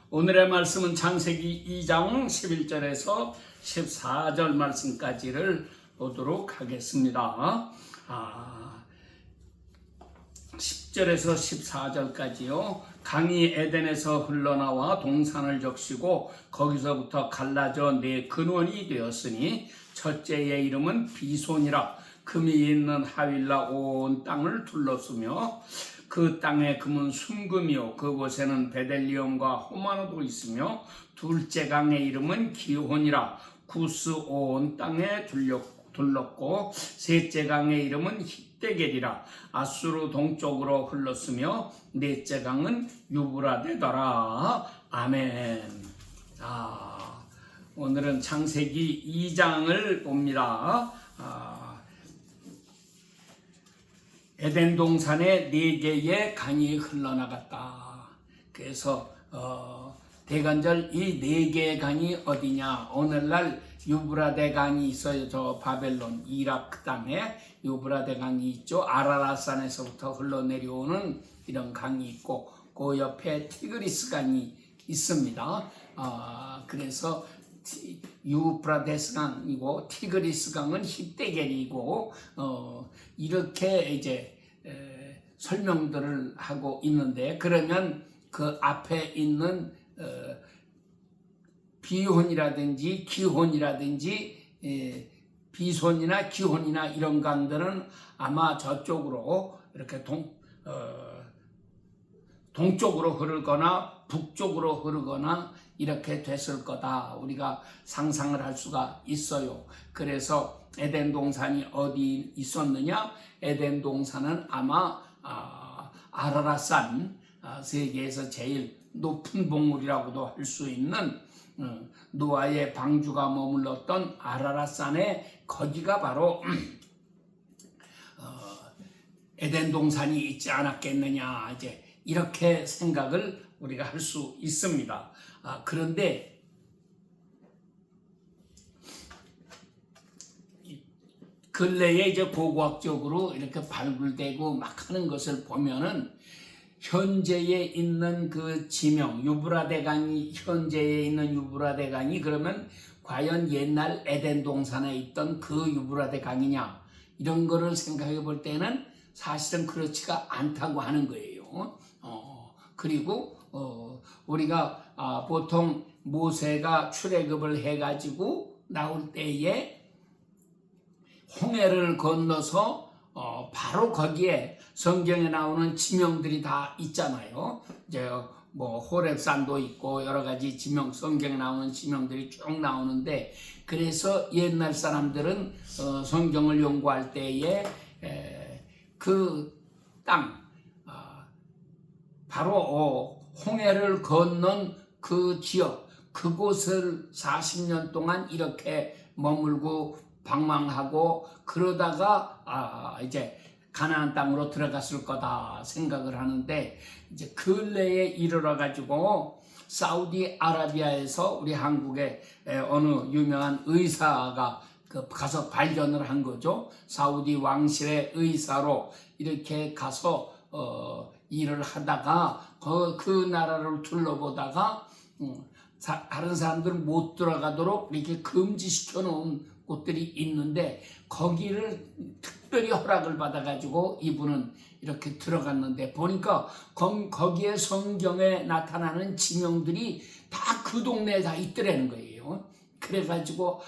오늘의 말씀은 창세기 2장 11절에서 14절 말씀까지를 보도록 하겠습니다. 10절에서 14절까지요. 강이 에덴에서 흘러나와 동산을 적시고 거기서부터 갈라져 네 근원이 되었으니 첫째의 이름은 비손이라. 금이 있는 하윌라 온 땅을 둘렀으며 그 땅의 금은 순금이요 그곳에는 베델리엄과 호마노도 있으며 둘째 강의 이름은 기혼이라. 구스 온 땅에 둘렀고 셋째 강의 이름은 힛데겔이라. 아수르 동쪽으로 흘렀으며 넷째 강은 유브라데더라. 아멘. 오늘은 창세기 2장을 봅니다. 에덴 동산에 4개의 강이 흘러나갔다. 그래서 대관절 이 4개의 강이 어디냐? 오늘날 유브라데 강이 있어요. 저 바벨론 이라크 땅에 유브라데 강이 있죠. 아라라산에서부터 흘러내려오는 이런 강이 있고 그 옆에 티그리스 강이 있습니다. 그래서 유프라데스 강이고 티그리스 강은 힛데겔이고 이렇게 이제 설명들을 하고 있는데, 그러면 그 앞에 있는 비혼이라든지 기혼이라든지 비손이나 기혼이나 이런 강들은 아마 저쪽으로 이렇게 동쪽으로 흐르거나 북쪽으로 흐르거나 이렇게 됐을 거다. 우리가 상상을 할 수가 있어요. 그래서 에덴 동산이 어디 있었느냐? 에덴 동산은 아마 아라라산, 세계에서 제일 높은 봉우리라고도 할 수 있는 노아의 방주가 머물렀던 아라라산의 거기가 바로 에덴 동산이 있지 않았겠느냐, 이제 이렇게 생각을 우리가 할 수 있습니다. 그런데 근래에 이제 고고학적으로 이렇게 발굴되고 막 하는 것을 보면은 현재에 있는 그 지명, 유브라데 강이, 현재에 있는 유브라데 강이 그러면 과연 옛날 에덴 동산에 있던 그 유브라데 강이냐, 이런 거를 생각해 볼 때는 사실은 그렇지가 않다고 하는 거예요. 그리고 우리가 보통 모세가 출애굽을 해가지고 나올 때에 홍해를 건너서 바로 거기에 성경에 나오는 지명들이 다 있잖아요. 이제 뭐 호렙산도 있고 여러 가지 지명, 성경에 나오는 지명들이 쭉 나오는데, 그래서 옛날 사람들은 성경을 연구할 때에 그 땅, 바로 홍해를 건넌 그 지역, 그곳을 40년 동안 이렇게 머물고 방황하고 그러다가 이제 가나안 땅으로 들어갔을 거다 생각을 하는데, 이제 근래에 이르러 가지고 사우디아라비아에서 우리 한국의 어느 유명한 의사가 가서 발견을 한 거죠. 사우디 왕실의 의사로 이렇게 가서 일을 하다가 그 나라를 둘러보다가 다른 사람들은 못 들어가도록 이렇게 금지시켜 놓은 곳들이 있는데, 거기를 특별히 허락을 받아가지고 이분은 이렇게 들어갔는데 보니까 거기에 성경에 나타나는 지명들이 다 그 동네에 다 있더라는 거예요. 그래가지고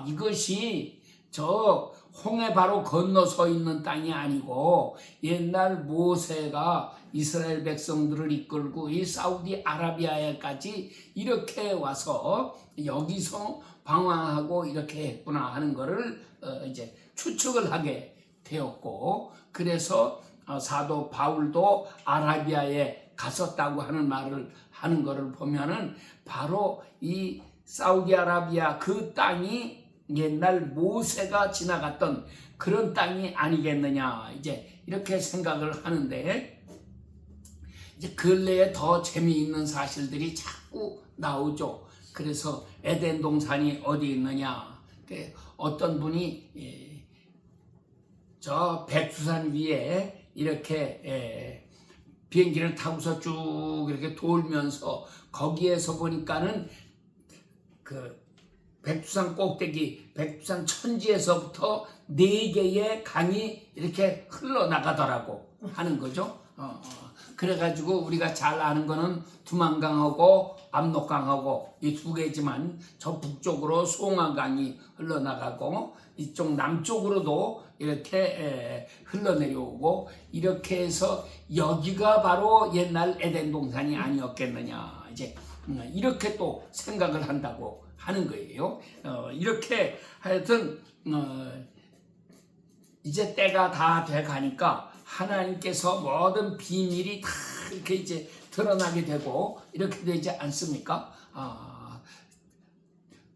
이것이 저 홍해 바로 건너서 있는 땅이 아니고 옛날 모세가 이스라엘 백성들을 이끌고 이 사우디아라비아에까지 이렇게 와서 여기서 방황하고 이렇게 했구나 하는 거를 이제 추측을 하게 되었고, 그래서 사도 바울도 아라비아에 갔었다고 하는 말을 하는 거를 보면은 바로 이 사우디아라비아 그 땅이 옛날 모세가 지나갔던 그런 땅이 아니겠느냐, 이제 이렇게 생각을 하는데, 이제 근래에 더 재미있는 사실들이 자꾸 나오죠. 그래서 에덴 동산이 어디 있느냐, 어떤 분이 저 백두산 위에 이렇게 비행기를 타고서 쭉 이렇게 돌면서 거기에서 보니까는 그 백두산 꼭대기, 백두산 천지에서부터 4개의 강이 이렇게 흘러나가더라고 하는 거죠. 그래가지고 우리가 잘 아는 거는 두만강하고 압록강하고 이 2개지만 저 북쪽으로 송화강이 흘러나가고 이쪽 남쪽으로도 이렇게 흘러내려오고 이렇게 해서 여기가 바로 옛날 에덴 동산이 아니었겠느냐 이제 이렇게 또 생각을 한다고 하는 거예요. 이렇게 하여튼 이제 때가 다 돼 가니까 하나님께서 모든 비밀이 다 이렇게 이제 드러나게 되고 이렇게 되지 않습니까?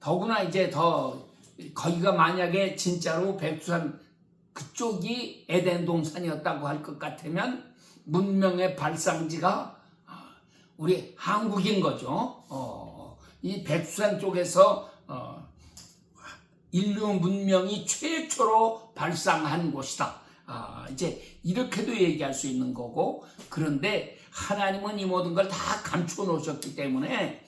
더구나 이제 더 거기가 만약에 진짜로 백두산 그쪽이 에덴 동산이었다고 할 것 같으면 문명의 발상지가 우리 한국인 거죠. 이 백두산 쪽에서 인류 문명이 최초로 발상한 곳이다. 이제 이렇게도 얘기할 수 있는 거고, 그런데 하나님은 이 모든 걸 다 감추어 놓으셨기 때문에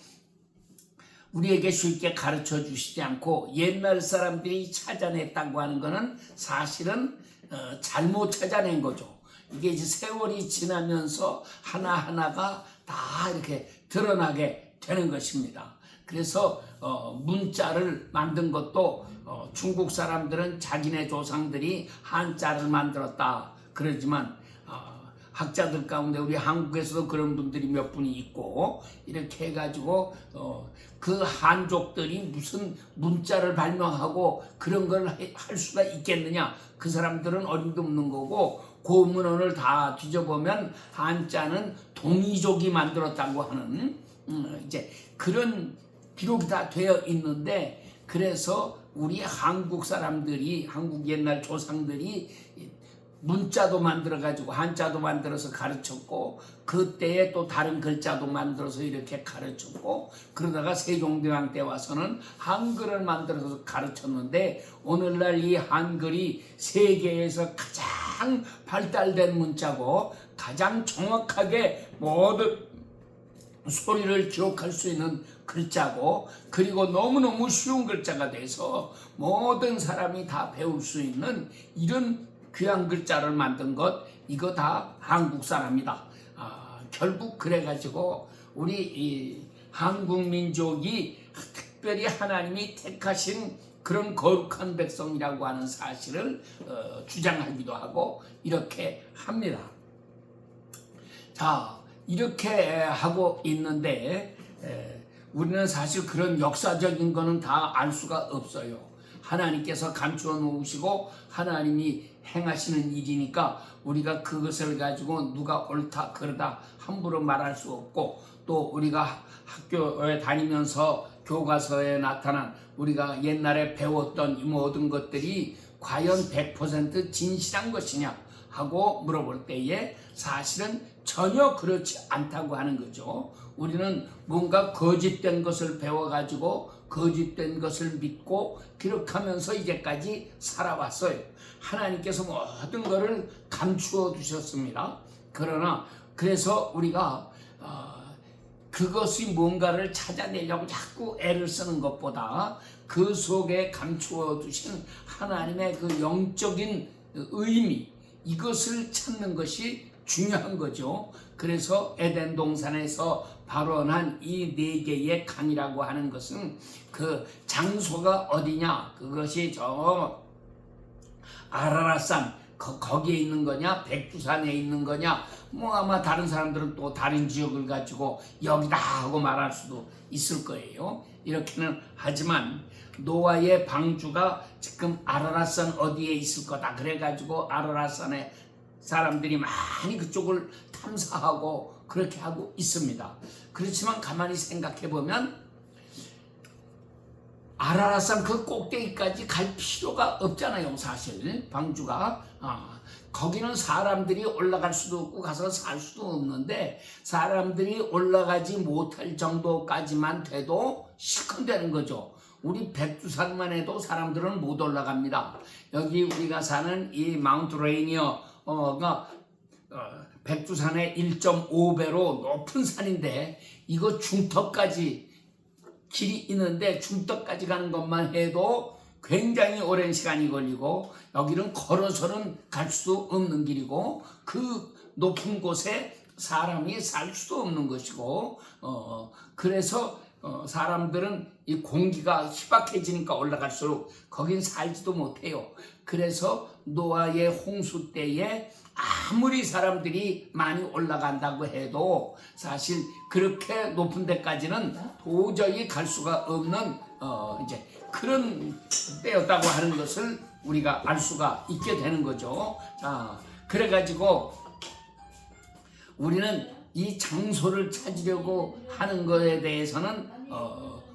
우리에게 쉽게 가르쳐 주시지 않고 옛날 사람들이 찾아냈다고 하는 거는 사실은 잘못 찾아낸 거죠. 이게 이제 세월이 지나면서 하나하나가 다 이렇게 드러나게 되는 것입니다. 그래서 문자를 만든 것도 중국 사람들은 자기네 조상들이 한자를 만들었다 그러지만 학자들 가운데 우리 한국에서도 그런 분들이 몇 분이 있고 이렇게 해가지고 그 한족들이 무슨 문자를 발명하고 그런 걸 할 수가 있겠느냐. 그 사람들은 어림도 없는 거고 고문헌을 다 뒤져보면 한자는 동이족이 만들었다고 하는 이제 그런 기록이 다 되어 있는데, 그래서 우리 한국 사람들이 한국 옛날 조상들이 문자도 만들어 가지고 한자도 만들어서 가르쳤고 그때에 또 다른 글자도 만들어서 이렇게 가르쳤고 그러다가 세종대왕 때 와서는 한글을 만들어서 가르쳤는데 오늘날 이 한글이 세계에서 가장 발달된 문자고 가장 정확하게 모든 소리를 기억할 수 있는 글자고 그리고 너무너무 쉬운 글자가 돼서 모든 사람이 다 배울 수 있는 이런 귀한 글자를 만든 것, 이거 다 한국 사람이다. 결국 그래가지고 우리 이 한국 민족이 특별히 하나님이 택하신 그런 거룩한 백성이라고 하는 사실을 주장하기도 하고 이렇게 합니다. 자, 이렇게 하고 있는데 우리는 사실 그런 역사적인 거는 다 알 수가 없어요. 하나님께서 감추어 놓으시고 하나님이 행하시는 일이니까 우리가 그것을 가지고 누가 옳다 그러다 함부로 말할 수 없고, 또 우리가 학교에 다니면서 교과서에 나타난 우리가 옛날에 배웠던 이 모든 것들이 과연 100% 진실한 것이냐 하고 물어볼 때에 사실은 전혀 그렇지 않다고 하는 거죠. 우리는 뭔가 거짓된 것을 배워가지고 거짓된 것을 믿고 기록하면서 이제까지 살아왔어요. 하나님께서 모든 것을 감추어 두셨습니다. 그러나 그래서 우리가 그것이 뭔가를 찾아내려고 자꾸 애를 쓰는 것보다 그 속에 감추어 두신 하나님의 그 영적인 의미, 이것을 찾는 것이 중요한 거죠. 그래서 에덴 동산에서 발원한 이 4개의 강이라고 하는 것은 그 장소가 어디냐, 그것이 저 아라랏산 거기에 있는 거냐, 백두산에 있는 거냐, 뭐 아마 다른 사람들은 또 다른 지역을 가지고 여기다 하고 말할 수도 있을 거예요. 이렇게는 하지만 노아의 방주가 지금 아라랏산 어디에 있을 거다 그래가지고 아라랏산에 사람들이 많이 그쪽을 탐사하고 그렇게 하고 있습니다. 그렇지만 가만히 생각해 보면 아라랏산 그 꼭대기까지 갈 필요가 없잖아요. 사실 방주가 거기는 사람들이 올라갈 수도 없고 가서 살 수도 없는데 사람들이 올라가지 못할 정도까지만 돼도 시큰되는 거죠. 우리 백두산만 해도 사람들은 못 올라갑니다. 여기 우리가 사는 이 마운트 레이니어가 백두산의 1.5배로 높은 산인데 이거 중턱까지 길이 있는데 중턱까지 가는 것만 해도 굉장히 오랜 시간이 걸리고 여기는 걸어서는 갈 수 없는 길이고 그 높은 곳에 사람이 살 수도 없는 것이고 그래서 사람들은 이 공기가 희박해지니까 올라갈수록 거긴 살지도 못해요. 그래서 노아의 홍수 때에 아무리 사람들이 많이 올라간다고 해도 사실 그렇게 높은 데까지는 도저히 갈 수가 없는 이제 그런 때였다고 하는 것을 우리가 알 수가 있게 되는 거죠. 자, 그래가지고 우리는 이 장소를 찾으려고 하는 것에 대해서는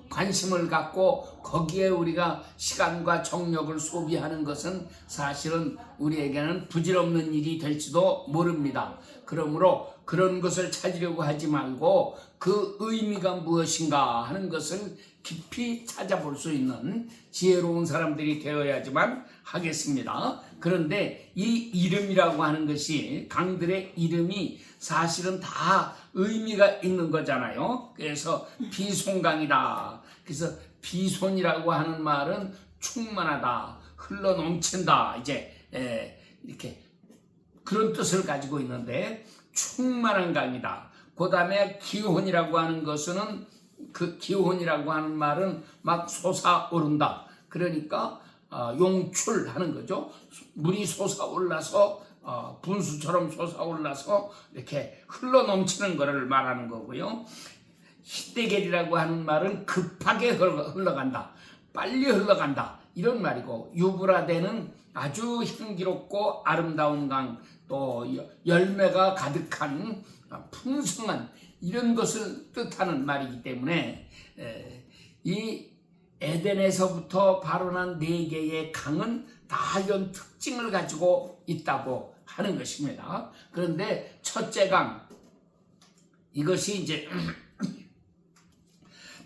관심을 갖고 거기에 우리가 시간과 정력을 소비하는 것은 사실은 우리에게는 부질없는 일이 될지도 모릅니다. 그러므로 그런 것을 찾으려고 하지 말고 그 의미가 무엇인가 하는 것을 깊이 찾아볼 수 있는 지혜로운 사람들이 되어야지만 하겠습니다. 그런데 이 이름이라고 하는 것이 강들의 이름이 사실은 다 의미가 있는 거잖아요. 그래서 비손강이다. 그래서 비손이라고 하는 말은 충만하다, 흘러넘친다. 이제 이렇게 그런 뜻을 가지고 있는데 충만한 강이다. 그 다음에 기혼이라고 하는 것은 그 기혼이라고 하는 말은 막 솟아오른다. 그러니까 용출하는 거죠. 물이 솟아올라서 분수처럼 솟아올라서 이렇게 흘러넘치는 것을 말하는 거고요. 히데겔이라고 하는 말은 급하게 흘러간다, 빨리 흘러간다 이런 말이고, 유브라데는 아주 향기롭고 아름다운 강, 또 열매가 가득한 풍성한 이런 것을 뜻하는 말이기 때문에 이 에덴에서부터 발원한 4개의 강은 다 이런 특징을 가지고 있다고 하는 것입니다. 그런데 첫째 강, 이것이 이제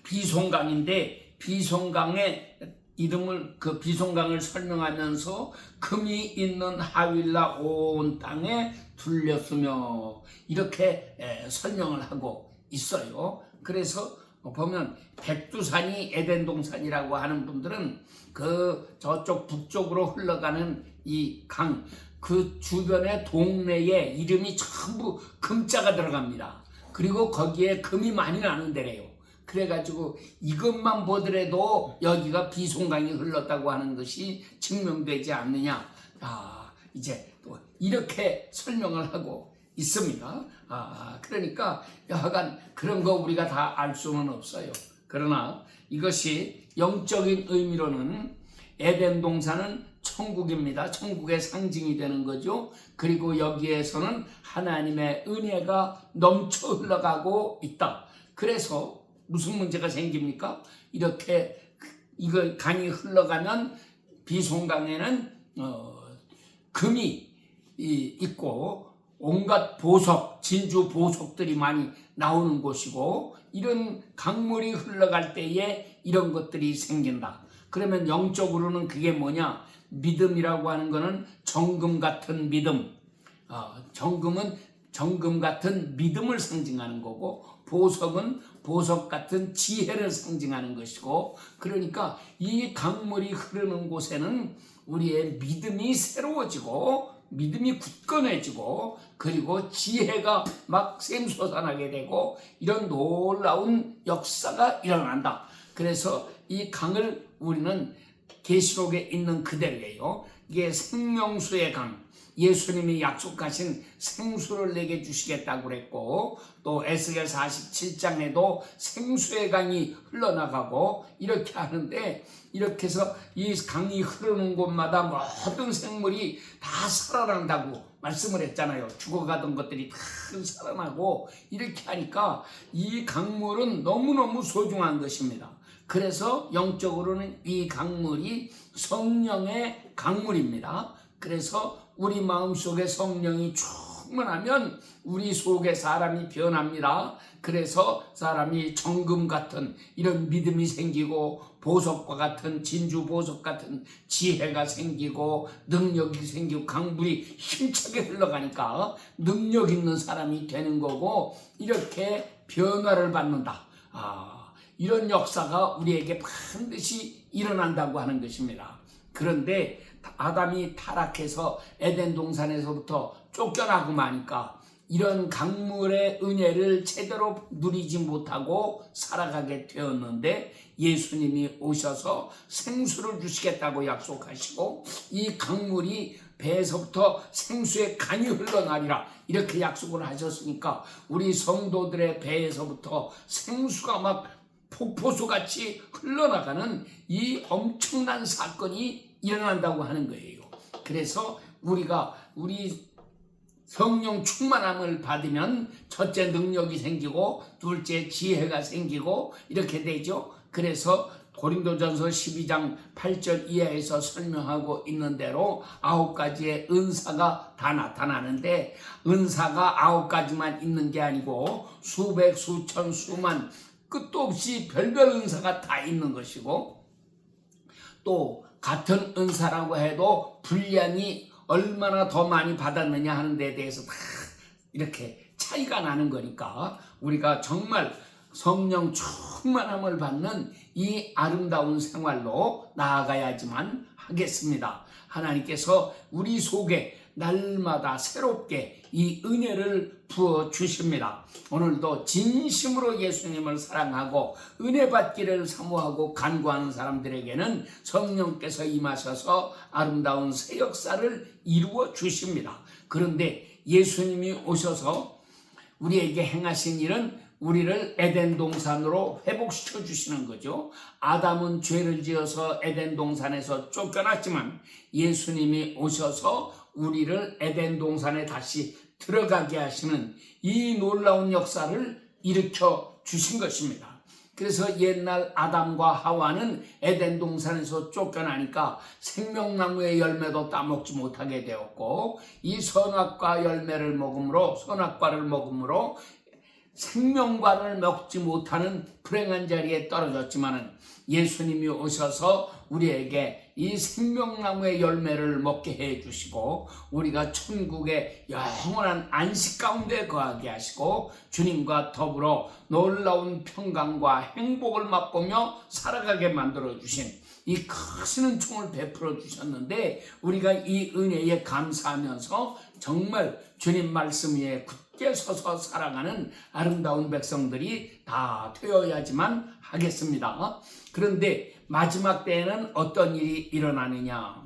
비손강인데, 비손강의 이름을, 그 비손강을 설명하면서 금이 있는 하윌라 온 땅에 둘렸으며 이렇게 설명을 하고 있어요. 그래서 보면 백두산이 에덴 동산이라고 하는 분들은 그 저쪽 북쪽으로 흘러가는 이 강, 그 주변의 동네에 이름이 전부 금자가 들어갑니다. 그리고 거기에 금이 많이 나는 데래요. 그래가지고 이것만 보더라도 여기가 비손강이 흘렀다고 하는 것이 증명되지 않느냐. 이제 또 이렇게 설명을 하고 있습니다. 그러니까 여하간 그런 거 우리가 다 알 수는 없어요. 그러나 이것이 영적인 의미로는 에덴 동산은 천국입니다. 천국의 상징이 되는 거죠. 그리고 여기에서는 하나님의 은혜가 넘쳐 흘러가고 있다. 그래서 무슨 문제가 생깁니까? 이렇게 이거 강이 흘러가면 비손강에는 금이 있고 온갖 보석, 진주 보석들이 많이 나오는 곳이고, 이런 강물이 흘러갈 때에 이런 것들이 생긴다. 그러면 영적으로는 그게 뭐냐? 믿음이라고 하는 거는 정금 같은 믿음. 정금은 정금 같은 믿음을 상징하는 거고, 보석은 보석 같은 지혜를 상징하는 것이고, 그러니까 이 강물이 흐르는 곳에는 우리의 믿음이 새로워지고 믿음이 굳건해지고, 그리고 지혜가 막 샘솟아나게 되고, 이런 놀라운 역사가 일어난다. 그래서 이 강을 우리는 계시록에 있는 그대로예요. 이게 생명수의 강, 예수님이 약속하신 생수를 내게 주시겠다고 그랬고, 또 에스겔 47장에도 생수의 강이 흘러나가고 이렇게 하는데, 이렇게 해서 이 강이 흐르는 곳마다 모든 생물이 다 살아난다고 말씀을 했잖아요. 죽어가던 것들이 다 살아나고, 이렇게 하니까 이 강물은 너무너무 소중한 것입니다. 그래서 영적으로는 이 강물이 성령의 강물입니다. 그래서 우리 마음속에 성령이 충만하면 우리 속에 사람이 변합니다. 그래서 사람이 정금 같은 이런 믿음이 생기고 보석과 같은 진주 보석 같은 지혜가 생기고 능력이 생기고 강물이 힘차게 흘러가니까 능력 있는 사람이 되는 거고 이렇게 변화를 받는다. 이런 역사가 우리에게 반드시 일어난다고 하는 것입니다. 그런데 아담이 타락해서 에덴 동산에서부터 쫓겨나고 마니까 이런 강물의 은혜를 제대로 누리지 못하고 살아가게 되었는데 예수님이 오셔서 생수를 주시겠다고 약속하시고 이 강물이 배에서부터 생수의 간이 흘러나리라 이렇게 약속을 하셨으니까 우리 성도들의 배에서부터 생수가 막 폭포수같이 흘러나가는 이 엄청난 사건이 일어난다고 하는 거예요. 그래서 우리 성령 충만함을 받으면 첫째 능력이 생기고 둘째 지혜가 생기고 이렇게 되죠. 그래서 고린도전서 12장 8절 이하에서 설명하고 있는 대로 9가지의 은사가 다 나타나는데 은사가 9가지만 있는 게 아니고 수백 수천 수만 끝도 없이 별별 은사가 다 있는 것이고 또 같은 은사라고 해도 분량이 얼마나 더 많이 받았느냐 하는 데 대해서 다 이렇게 차이가 나는 거니까 우리가 정말 성령 충만함을 받는 이 아름다운 생활로 나아가야지만 하겠습니다. 하나님께서 우리 속에 날마다 새롭게 이 은혜를 부어 주십니다. 오늘도 진심으로 예수님을 사랑하고 은혜 받기를 사모하고 간구하는 사람들에게는 성령께서 임하셔서 아름다운 새 역사를 이루어 주십니다. 그런데 예수님이 오셔서 우리에게 행하신 일은 우리를 에덴 동산으로 회복시켜 주시는 거죠. 아담은 죄를 지어서 에덴 동산에서 쫓겨났지만 예수님이 오셔서 우리를 에덴 동산에 다시 들어가게 하시는 이 놀라운 역사를 일으켜 주신 것입니다. 그래서 옛날 아담과 하와는 에덴 동산에서 쫓겨나니까 생명나무의 열매도 따먹지 못하게 되었고 이 선악과를 먹음으로 생명과를 먹지 못하는 불행한 자리에 떨어졌지만은 예수님이 오셔서 우리에게 이 생명나무의 열매를 먹게 해 주시고 우리가 천국의 영원한 안식 가운데 거하게 하시고 주님과 더불어 놀라운 평강과 행복을 맛보며 살아가게 만들어 주신 이 크신 은총을 베풀어 주셨는데 우리가 이 은혜에 감사하면서 정말 주님 말씀 위에 굳게 서서 살아가는 아름다운 백성들이 다 되어야지만 하겠습니다. 그런데 마지막 때에는 어떤 일이 일어나느냐?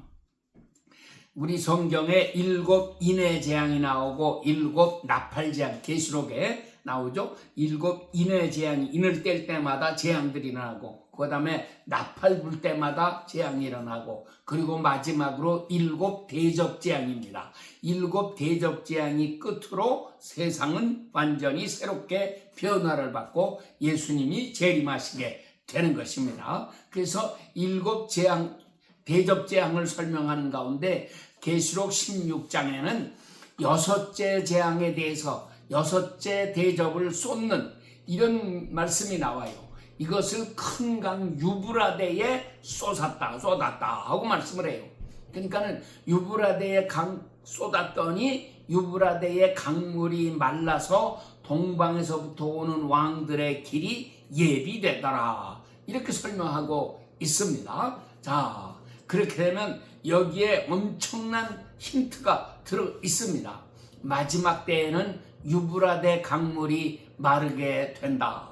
우리 성경에 7 인의 재앙이 나오고 7 나팔 재앙, 계시록에 나오죠. 7 인의 재앙이 인을 뗄 때마다 재앙들이 일어나고 그 다음에 나팔 불 때마다 재앙이 일어나고 그리고 마지막으로 7 대접 재앙입니다. 7 대접 재앙이 끝으로 세상은 완전히 새롭게 변화를 받고 예수님이 재림하시게 되는 것입니다. 그래서 7 재앙, 대접 재앙을 설명하는 가운데 계시록 16장에는 6째 재앙에 대해서 6째 대접을 쏟는 이런 말씀이 나와요. 이것을 큰 강 유브라데에 쏟았다 하고 말씀을 해요. 그러니까는 유브라데에 강 쏟았더니 유브라데의 강물이 말라서 동방에서부터 오는 왕들의 길이 예비되더라 이렇게 설명하고 있습니다. 자, 그렇게 되면 여기에 엄청난 힌트가 들어 있습니다. 마지막 때에는 유브라데 강물이 마르게 된다.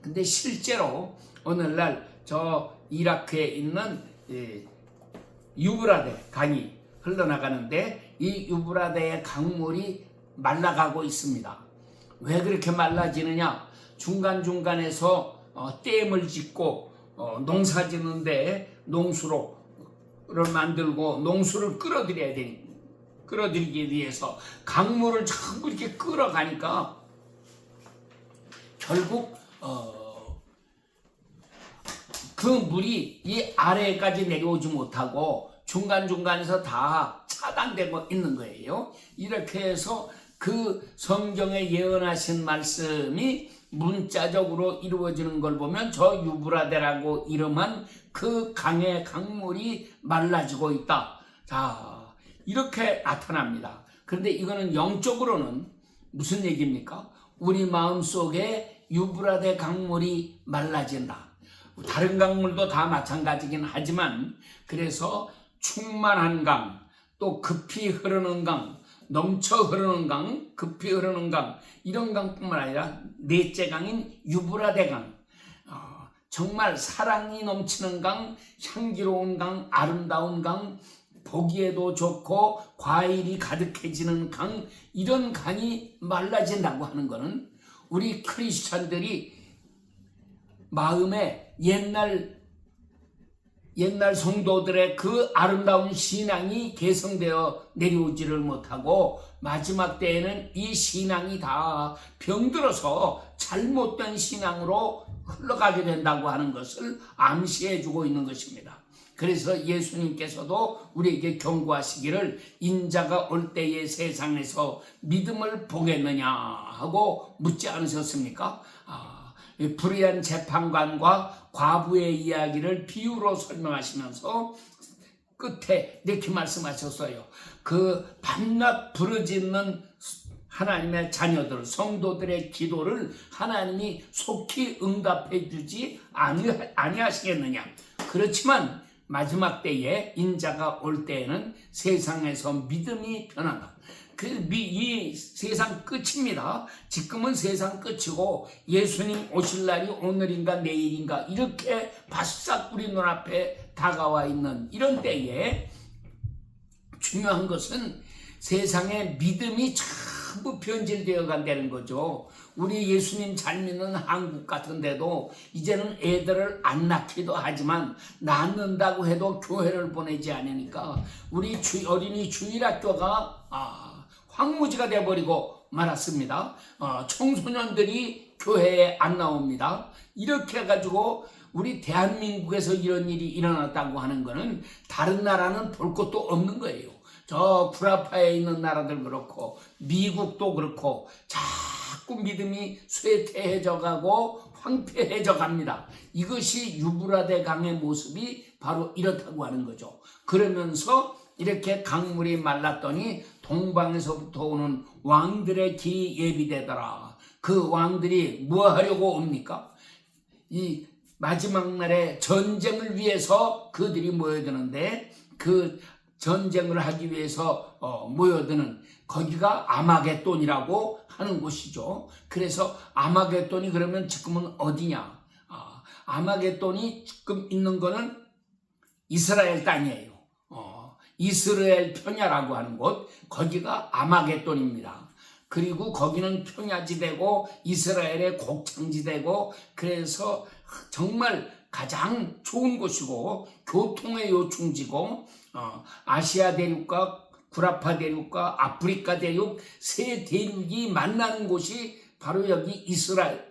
근데 실제로 오늘날 저 이라크에 있는 유브라데 강이 흘러나가는데 이 유브라데의 강물이 말라가고 있습니다. 왜 그렇게 말라지느냐? 중간중간에서 댐을 짓고 농사 짓는데 농수로를 만들고 농수를 끌어들이기 위해서 강물을 전부 이렇게 끌어가니까 결국 그 물이 이 아래까지 내려오지 못하고 중간중간에서 다 차단되고 있는 거예요. 이렇게 해서 그 성경에 예언하신 말씀이 문자적으로 이루어지는 걸 보면 저 유브라데라고 이름한 그 강의 강물이 말라지고 있다. 자, 이렇게 나타납니다. 그런데 이거는 영적으로는 무슨 얘기입니까? 우리 마음속에 유브라데 강물이 말라진다. 다른 강물도 다 마찬가지긴 하지만 그래서 충만한 강, 또 급히 흐르는 강, 넘쳐 흐르는 강, 급히 흐르는 강, 이런 강뿐만 아니라 넷째 강인 유브라데 강, 정말 사랑이 넘치는 강, 향기로운 강, 아름다운 강, 보기에도 좋고 과일이 가득해지는 강, 이런 강이 말라진다고 하는 것은 우리 크리스찬들이 마음에 옛날 성도들의 그 아름다운 신앙이 개성되어 내려오지를 못하고 마지막 때에는 이 신앙이 다 병들어서 잘못된 신앙으로 흘러가게 된다고 하는 것을 암시해 주고 있는 것입니다. 그래서 예수님께서도 우리에게 경고하시기를 인자가 올 때에 세상에서 믿음을 보겠느냐 하고 묻지 않으셨습니까? 불의한 재판관과 과부의 이야기를 비유로 설명하시면서 끝에 이렇게 말씀하셨어요. 그 밤낮 부르짖는 하나님의 자녀들, 성도들의 기도를 하나님이 속히 응답해 주지 아니하시겠느냐. 그렇지만 마지막 때에 인자가 올 때에는 세상에서 믿음이 변한다. 이 세상 끝입니다. 지금은 세상 끝이고 예수님 오실 날이 오늘인가 내일인가 이렇게 바싹 우리 눈앞에 다가와 있는 이런 때에 중요한 것은 세상의 믿음이 전부 변질되어 간다는 거죠. 우리 예수님 잘 믿는 한국 같은데도 이제는 애들을 안 낳기도 하지만 낳는다고 해도 교회를 보내지 않으니까 우리 어린이 주일학교가 황무지가 돼버리고 말았습니다. 청소년들이 교회에 안 나옵니다. 이렇게 해가지고 우리 대한민국에서 이런 일이 일어났다고 하는 것은 다른 나라는 볼 것도 없는 거예요. 저 구라파에 있는 나라들 그렇고 미국도 그렇고 자꾸 믿음이 쇠퇴해져 가고 황폐해져 갑니다. 이것이 유브라데 강의 모습이 바로 이렇다고 하는 거죠. 그러면서 이렇게 강물이 말랐더니 동방에서부터 오는 왕들의 길이 예비되더라. 그 왕들이 뭐 하려고 옵니까? 이 마지막 날에 전쟁을 위해서 그들이 모여드는데 그 전쟁을 하기 위해서 모여드는 거기가 아마겟돈이라고 하는 곳이죠. 그래서 아마겟돈이 그러면 지금은 어디냐? 아마겟돈이 지금 있는 거는 이스라엘 땅이에요. 이스라엘 평야라고 하는 곳, 거기가 아마겟돈입니다. 그리고 거기는 평야지대고 이스라엘의 곡창지대고 그래서 정말 가장 좋은 곳이고 교통의 요충지고 아시아 대륙과 구라파 대륙과 아프리카 대륙 세 대륙이 만나는 곳이 바로 여기 이스라엘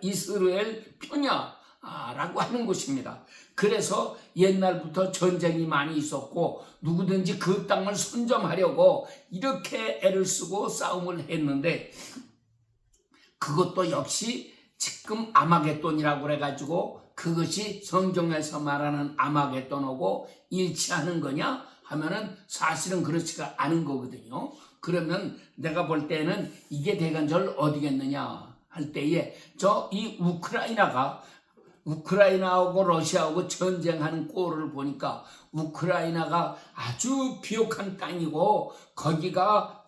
평야라고 하는 곳입니다. 그래서 옛날부터 전쟁이 많이 있었고 누구든지 그 땅을 선점하려고 이렇게 애를 쓰고 싸움을 했는데 그것도 역시 지금 아마겟돈이라고 그래가지고 그것이 성경에서 말하는 아마겟돈하고 일치하는 거냐 하면은 사실은 그렇지가 않은 거거든요. 그러면 내가 볼 때는 이게 대간절 어디겠느냐 할 때에 이 우크라이나하고 러시아하고 전쟁하는 꼴을 보니까 우크라이나가 아주 비옥한 땅이고 거기가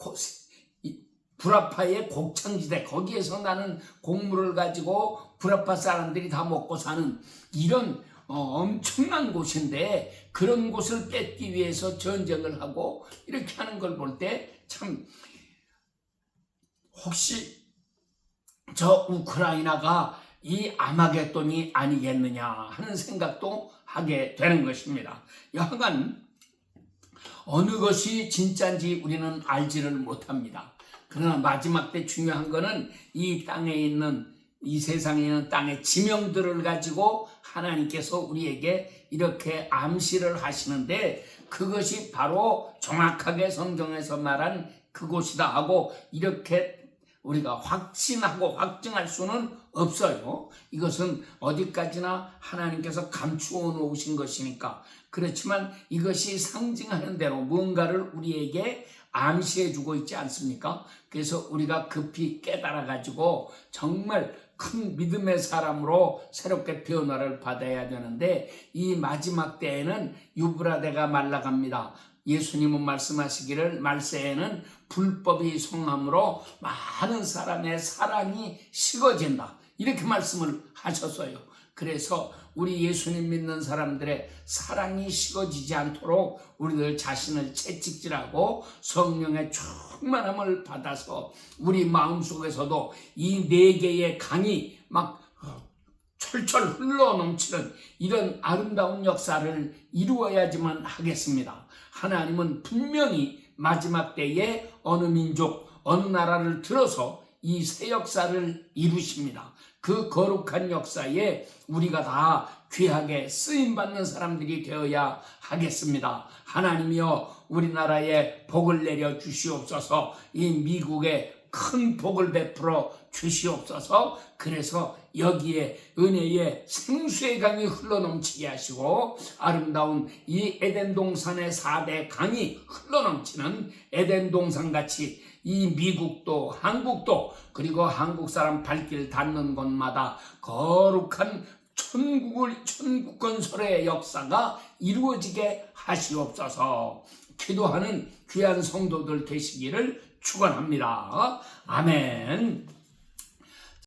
구라파의 곡창지대, 거기에서 나는 곡물을 가지고 구라파 사람들이 다 먹고 사는 이런 엄청난 곳인데 그런 곳을 뺏기 위해서 전쟁을 하고 이렇게 하는 걸 볼 때 참 혹시 저 우크라이나가 이 아마겟돈이 아니겠느냐 하는 생각도 하게 되는 것입니다. 여하간 어느 것이 진짜인지 우리는 알지를 못합니다. 그러나 마지막 때 중요한 거는 이 땅에 있는 이 세상에 있는 땅의 지명들을 가지고 하나님께서 우리에게 이렇게 암시를 하시는데 그것이 바로 정확하게 성경에서 말한 그곳이다 하고 이렇게 우리가 확신하고 확증할 수는 없어요. 이것은 어디까지나 하나님께서 감추어 놓으신 것이니까. 그렇지만 이것이 상징하는 대로 무언가를 우리에게 암시해 주고 있지 않습니까? 그래서 우리가 급히 깨달아 가지고 정말 큰 믿음의 사람으로 새롭게 변화를 받아야 되는데, 이 마지막 때에는 유브라데가 말라갑니다. 예수님은 말씀하시기를 말세에는 불법이 성함으로 많은 사람의 사랑이 식어진다, 이렇게 말씀을 하셨어요. 그래서 우리 예수님 믿는 사람들의 사랑이 식어지지 않도록 우리들 자신을 채찍질하고 성령의 충만함을 받아서 우리 마음속에서도 이 네 개의 강이 막 철철 흘러넘치는 이런 아름다운 역사를 이루어야지만 하겠습니다. 하나님은 분명히 마지막 때에 어느 민족, 어느 나라를 들어서 이 새 역사를 이루십니다. 그 거룩한 역사에 우리가 다 귀하게 쓰임받는 사람들이 되어야 하겠습니다. 하나님이여, 우리나라에 복을 내려 주시옵소서. 이 미국에 큰 복을 베풀어 주시옵소서. 그래서 여기에 은혜의 생수의 강이 흘러넘치게 하시고, 아름다운 이 에덴 동산의 4대 강이 흘러넘치는 에덴 동산같이 이 미국도 한국도, 그리고 한국 사람 발길 닿는 곳마다 거룩한 천국 건설의 역사가 이루어지게 하시옵소서. 기도하는 귀한 성도들 되시기를 축원합니다. 아멘.